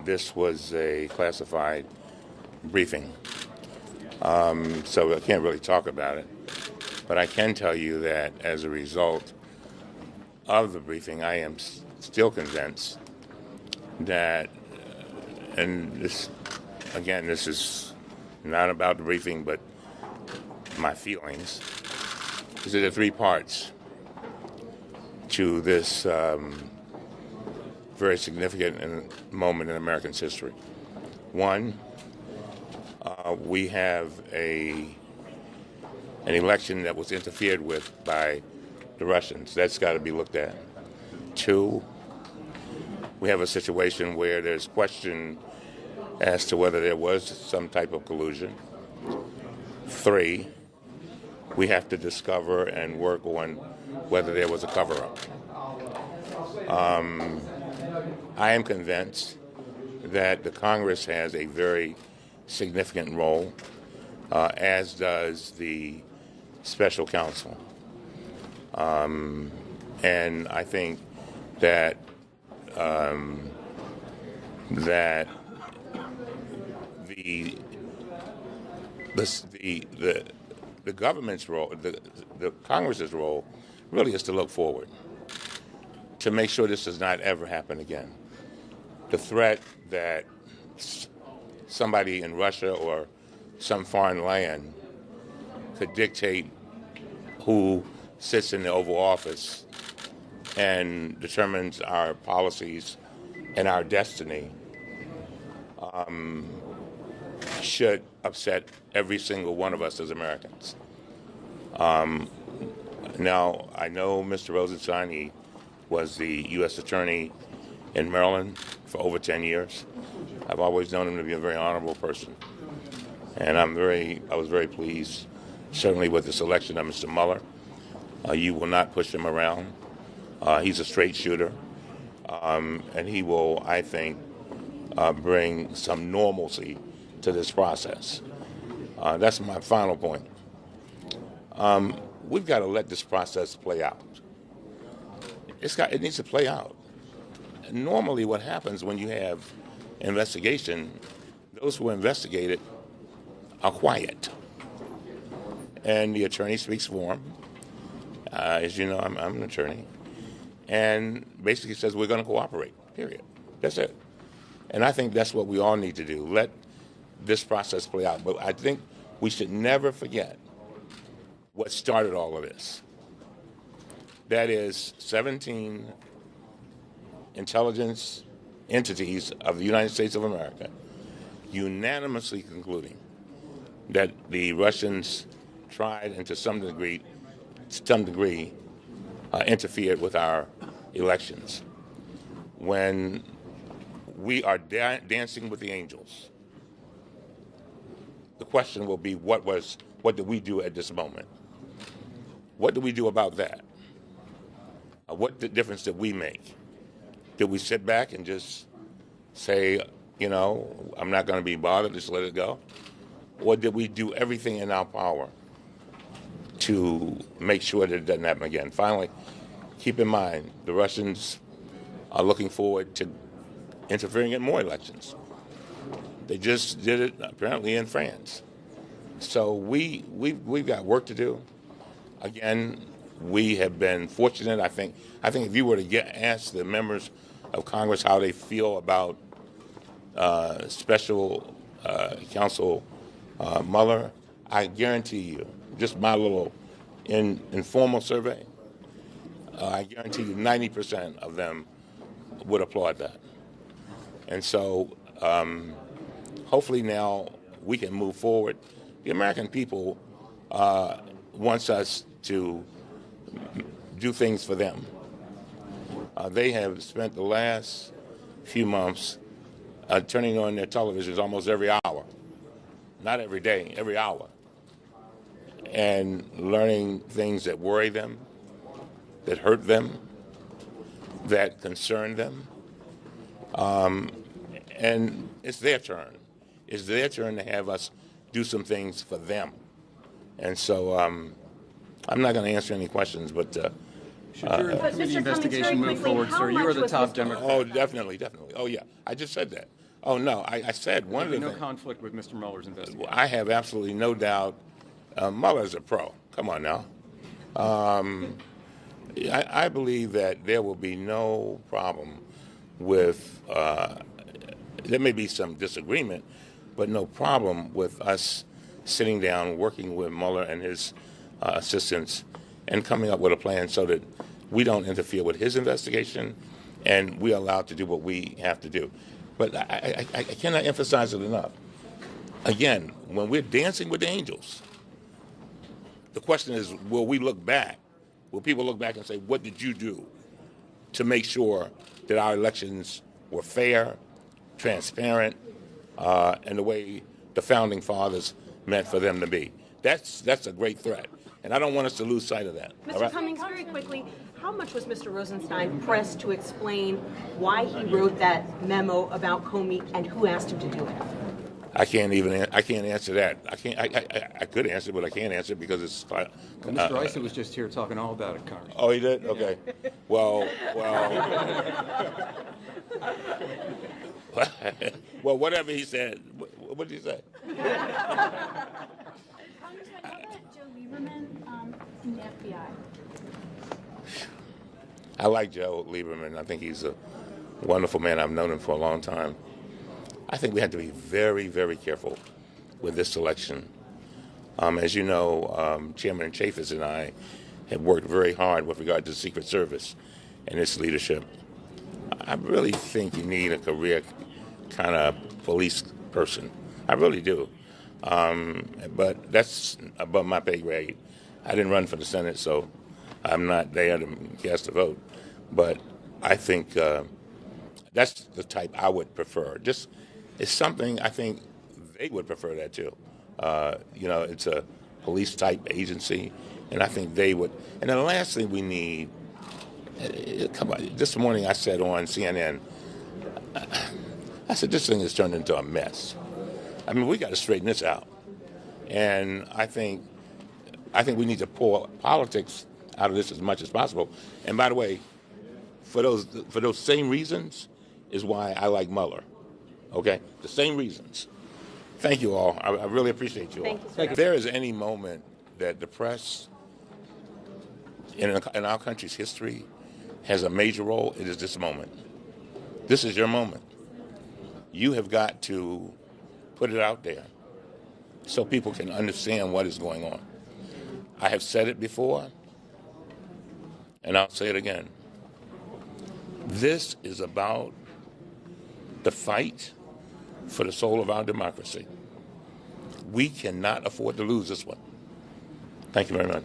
this was a classified briefing, so I can't really talk about it. But I can tell you that as a result of the briefing, I am still convinced that, and this, again, this is not about the briefing, but my feelings, is that there are three parts to this very significant moment in American history. One, we have an election that was interfered with by the Russians. That's got to be looked at. Two, we have a situation where there's question as to whether there was some type of collusion. Three, we have to discover and work on whether there was a cover-up. I am convinced that the Congress has a very significant role, as does the special counsel. And I think that that the government's role, the Congress's role, really is to look forward, to make sure this does not ever happen again. The threat that somebody in Russia or some foreign land could dictate who sits in the Oval Office and determines our policies and our destiny should upset every single one of us as Americans. Now, I know Mr. Rosenstein. He was the U.S. Attorney in Maryland for over 10 years. I've always known him to be a very honorable person. And I was very pleased, certainly with the selection of Mr. Mueller. You will not push him around. He's a straight shooter. And he will, I think, bring some normalcy to this process. That's my final point. We've got to let this process play out. It needs to play out. Normally what happens when you have investigation, those who are investigated are quiet. And the attorney speaks for him. As you know, I'm an attorney. And basically says we're going to cooperate, period. That's it. And I think that's what we all need to do. Let this process play out. But I think we should never forget what started all of this. That is 17 intelligence entities of the United States of America unanimously concluding that the Russians tried and to some degree interfered with our elections. When we are dancing with the angels, the question will be, what did we do at this moment? What do we do about that? What difference did we make? Did we sit back and just say, I'm not going to be bothered, just let it go? Or did we do everything in our power to make sure that it doesn't happen again? Finally, keep in mind, the Russians are looking forward to interfering in more elections. They just did it apparently in France. So we've got work to do. Again, we have been fortunate. I think if you were to ask the members of Congress how they feel about Special Counsel Mueller, I guarantee you, just my little informal survey, I guarantee you 90% of them would applaud that. And so hopefully now we can move forward. The American people wants us to do things for them. They have spent the last few months turning on their televisions almost every hour, not every day, every hour, and learning things that worry them, that hurt them, that concern them. And it's their turn. It's their turn to have us do some things for them. And so I'm not going to answer any questions, but should the investigation move forward, sir? You are the top Democrat. Oh, definitely. Oh, yeah. I just said that. Oh, no, I said one of the no things. conflict with Mr. Mueller's investigation. I have absolutely no doubt. Mueller's a pro. Come on now. I believe that there will be no problem with, there may be some disagreement, but no problem with us sitting down, working with Mueller and his assistants, and coming up with a plan so that we don't interfere with his investigation and we're allowed to do what we have to do. But I cannot emphasize it enough. Again, when we're dancing with the angels, the question is, will we look back? Will people look back and say, what did you do to make sure that our elections were fair, transparent, and the way the founding fathers meant for them to be? That's a great threat, and I don't want us to lose sight of that. Mr. Cummings, very quickly, how much was Mr. Rosenstein pressed to explain why he wrote that memo about Comey and who asked him to do it? I can't answer that. I could answer, but I can't answer because it's. Mr. Issa was just here talking all about it, Congressman. Oh, he did? Okay. Well. Well, whatever he said. What did he say? Congressman, how about Joe Lieberman in the FBI? I like Joe Lieberman. I think he's a wonderful man. I've known him for a long time. I think we have to be very, very careful with this election. As you know, Chairman Chaffetz and I have worked very hard with regard to the Secret Service and its leadership. I really think you need a career kind of police person. I really do. But that's above my pay grade. I didn't run for the Senate, so I'm not there to cast a vote. But I think that's the type I would prefer. It's something I think they would prefer that too. It's a police type agency, and I think they would. And the last thing we need, come on, this morning I said on CNN, I said this thing has turned into a mess. I mean, we got to straighten this out. And I think we need to pull politics out of this as much as possible. And by the way, for those same reasons is why I like Mueller. Okay, the same reasons. Thank you all. I really appreciate you all. Thank you, sir. If there is any moment that the press in our country's history has a major role, it is this moment. This is your moment. You have got to put it out there so people can understand what is going on. I have said it before, and I'll say it again. This is about the fight for the soul of our democracy. We cannot afford to lose this one. Thank you very much.